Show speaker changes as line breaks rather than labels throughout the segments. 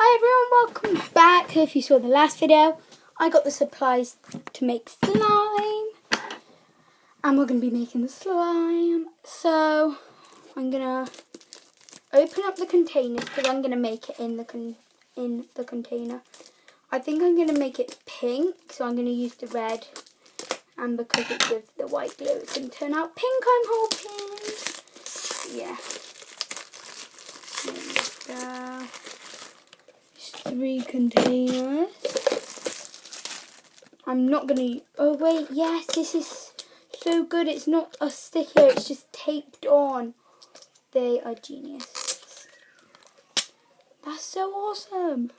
Hi everyone, welcome back. If you saw the last video, I got the supplies to make slime. And we're going to be making the slime. So, I'm going to open up the containers because I'm going to make it in the container. I think I'm going to make it pink, so I'm going to use the red. And because it's with the white glue, it's going to turn out pink, I'm hoping. Yeah. There we go. 3 containers. I'm not going to... Oh, wait. Yes, this is so good. It's not a sticker. It's just taped on. They are genius. That's so awesome.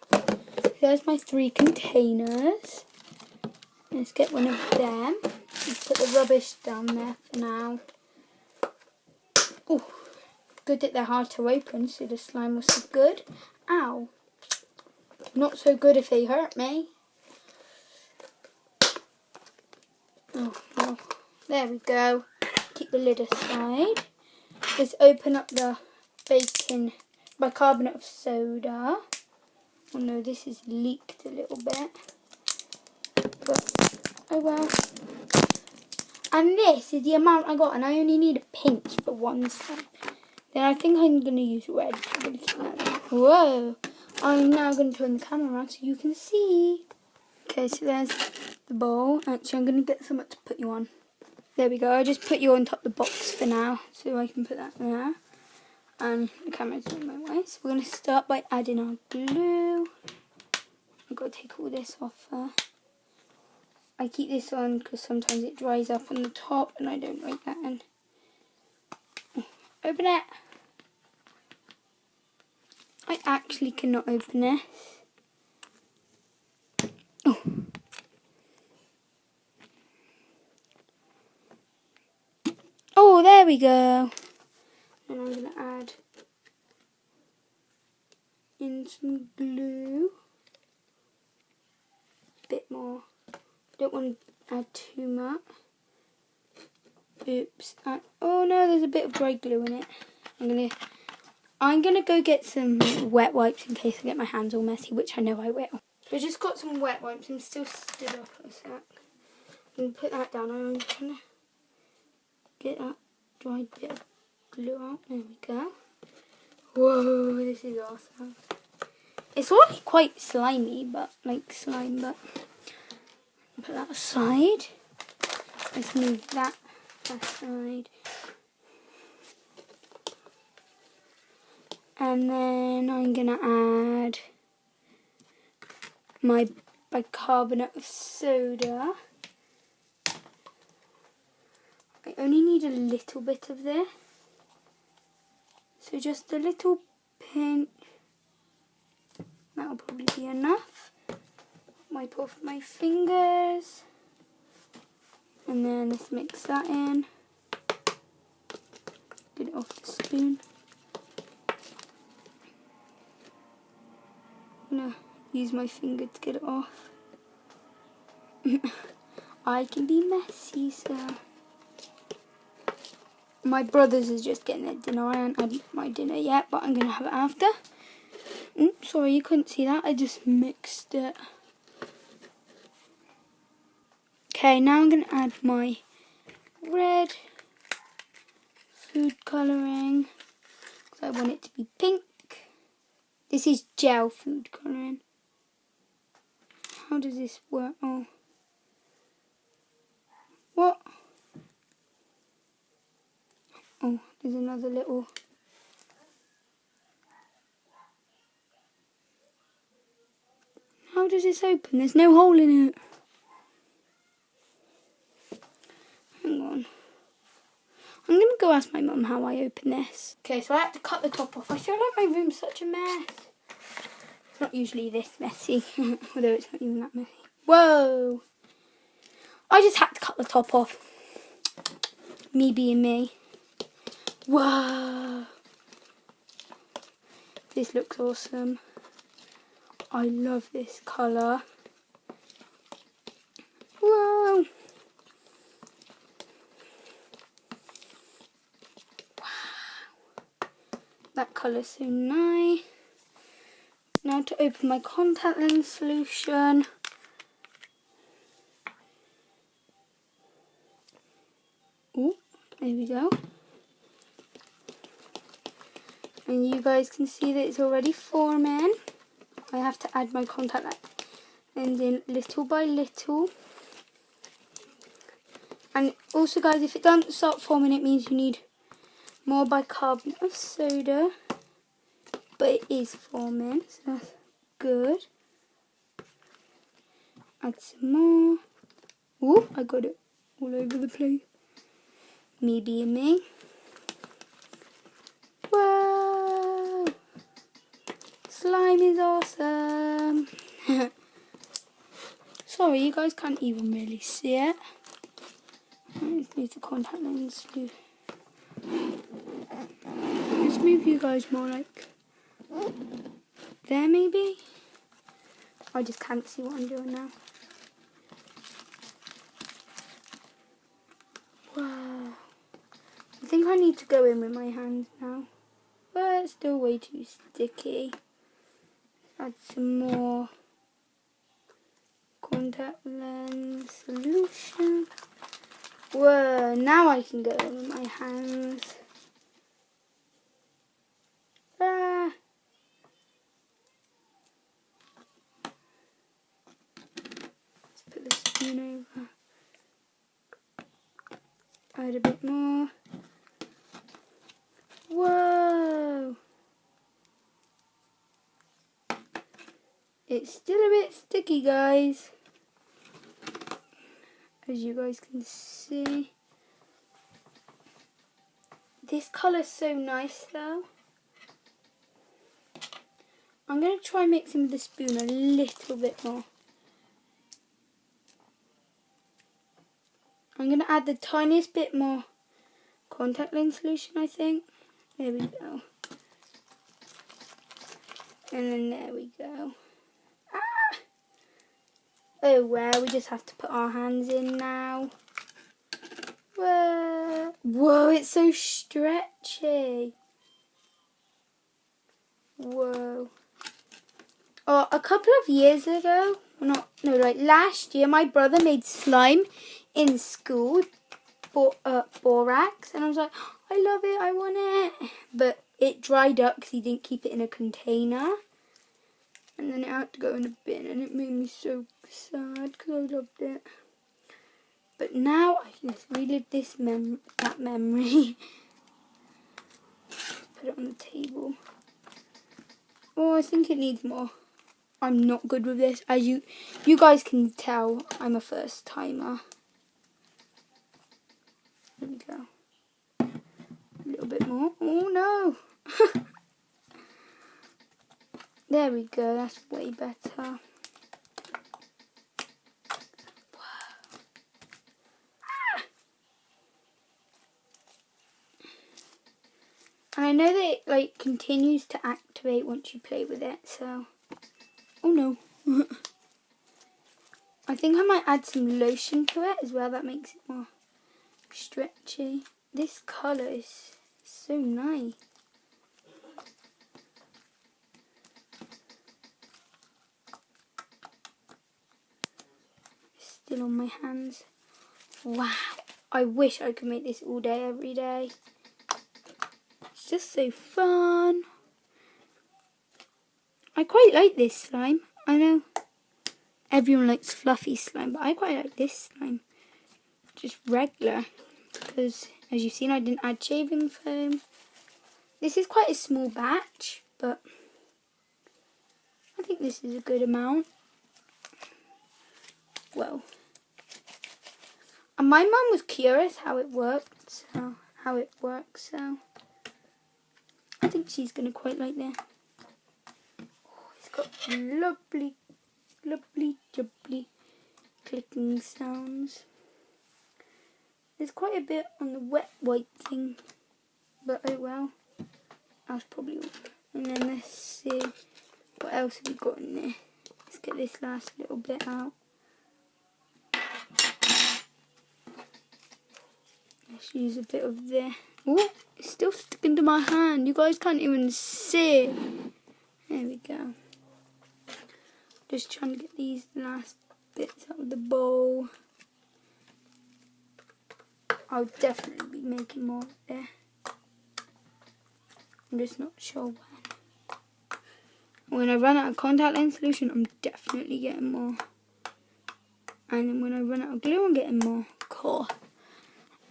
There's my 3 containers. Let's get one of them. Let's put the rubbish down there for now. Oh, good that they're hard to open, so the slime was so good. Ow. Not so good if they hurt me. Oh, well, there we go. Keep the lid aside. Let's open up the bicarbonate of soda. Oh no, this is leaked a little bit. But, oh well. And this is the amount I got, and I only need a pinch for one slime. Then I think I'm going to use red. Whoa. I'm now going to turn the camera around so you can see. Okay, so there's the bowl. Actually, I'm going to get something to put you on. There we go. I just put you on top of the box for now, so I can put that there. And the camera's on my way. So we're going to start by adding our glue. I've got to take all this off first. I keep this on because sometimes it dries up on the top and I don't like that. And open it. I actually cannot open this. Oh. Oh, there we go. And I'm going to add in some glue. A bit more. Don't want to add too much. Oops. Oh no, there's a bit of dry glue in it. I'm gonna go get some wet wipes in case I get my hands all messy, which I know I will. So I just got some wet wipes. I'm still stood up a sec. I'm gonna put that down. I'm gonna get that dried bit of glue out. There we go. Whoa, this is awesome. It's already quite slimy, but like slime, but put that aside. Let's move that aside. And then I'm going to add my bicarbonate of soda. I only need a little bit of this. So just a little pinch. That'll probably be enough. Wipe off my fingers. And then let's mix that in. Get it off the spoon. I'm going to use my finger to get it off. I can be messy, so... My brothers is just getting their dinner. I haven't had my dinner yet, but I'm going to have it after. Sorry, you couldn't see that. I just mixed it. Okay, now I'm going to add my red food colouring. Because I want it to be pink. This is gel food colouring. How does this work? Oh. What? Oh, there's another little... How does this open? There's no hole in it. Hang on. I'm going to go ask my mum how I open this. Okay, so I had to cut the top off. I feel like my room's such a mess. It's not usually this messy, although it's not even that messy. Whoa! I just had to cut the top off. Me being me. Whoa! This looks awesome. I love this colour. Whoa! Wow! That colour's so nice. Now to open my contact lens solution. Oh, there we go. And you guys can see that it's already forming. I have to add my contact lens in little by little. And also guys, if it doesn't start forming, it means you need more bicarbonate of soda. But it is forming, so that's good. Add some more. Oh, I got it all over the place. Me being me. Whoa! Slime is awesome. Sorry, you guys can't even really see it. Let's move the contact lens. Let's move you guys more like there maybe. I just can't see what I'm doing now. Wow. I think I need to go in with my hands now. But it's still way too sticky. Add some more contact lens solution. Whoa, now I can go in with my hands. Ah. Let's put the spoon over. Add a bit more. Whoa! It's still a bit sticky, guys. As you guys can see. This colour's so nice though. I'm going to try mixing with the spoon a little bit more. I'm going to add the tiniest bit more contact lens solution, I think. There we go. And then there we go. Ah! Oh well, we just have to put our hands in now. Whoa, whoa, it's so stretchy. Whoa. Oh, a couple of years ago, like last year, my brother made slime in school, borax, and I was like, I love it, I want it. But it dried up because he didn't keep it in a container. And then it had to go in a bin, and it made me so sad because I loved it. But now I can just relive that memory. Put it on the table. Oh, I think it needs more. I'm not good with this. As you guys can tell, I'm a first timer. There we go. A little bit more. Oh no. There we go. That's way better. And I know that it continues to activate once you play with it, so oh no. I think I might add some lotion to it as well, that makes it more stretchy. This colour is so nice. It's still on my hands. Wow, I wish I could make this all day, every day. It's just so fun. I quite like this slime. I know everyone likes fluffy slime, but I quite like this slime. Just regular. Because as you've seen, I didn't add shaving foam. This is quite a small batch, but I think this is a good amount. Well, and my mum was curious how it worked, so so I think she's gonna quite like that. Oh, it's got lovely, jubbly clicking sounds. There's quite a bit on the wet white thing, but oh well, that's probably all. And then let's see what else have we got in there. Let's get this last little bit out. Let's use a bit of this. Oh, it's still sticking to my hand. You guys can't even see. There we go. Just trying to get these last bits out of the bowl. I'll definitely be making more there. I'm just not sure when. When I run out of contact lens solution, I'm definitely getting more. And then when I run out of glue, I'm getting more. Cool.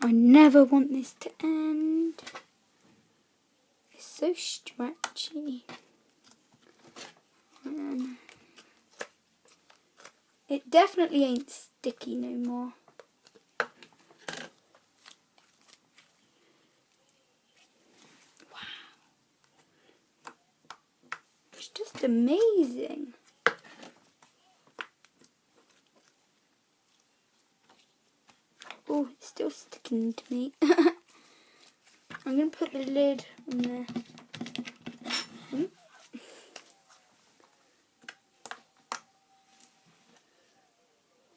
I never want this to end. It's so stretchy. It definitely ain't sticky no more. Wow. It's just amazing. Oh, it's still sticking to me. I'm going to put the lid on there.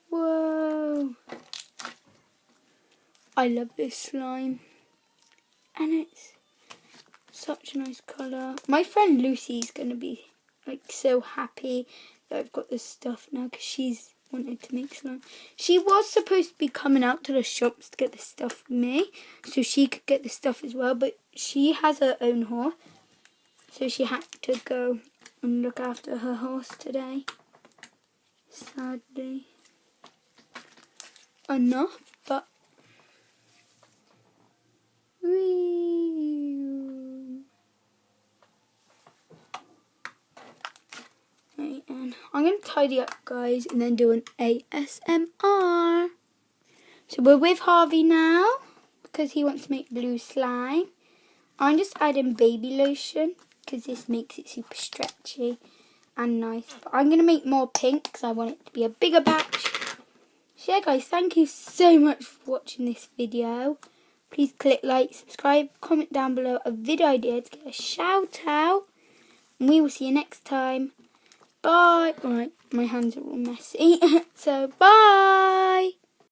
Whoa. I love this slime. And it's such a nice colour. My friend Lucy's going to be like so happy that I've got this stuff now because she's wanted to make slime. She was supposed to be coming out to the shops to get the stuff for me so she could get the stuff as well, but she has her own horse, so she had to go and look after her horse today, sadly enough. But right, and I'm going to tidy up, guys, and then do an ASMR. So we're with Harvey now because he wants to make blue slime. I'm just adding baby lotion because this makes it super stretchy and nice. But I'm going to make more pink because I want it to be a bigger batch. So yeah, guys, thank you so much for watching this video. Please click like, subscribe, comment down below a video idea to get a shout out. And we will see you next time. Bye. Alright, my hands are all messy. So, bye.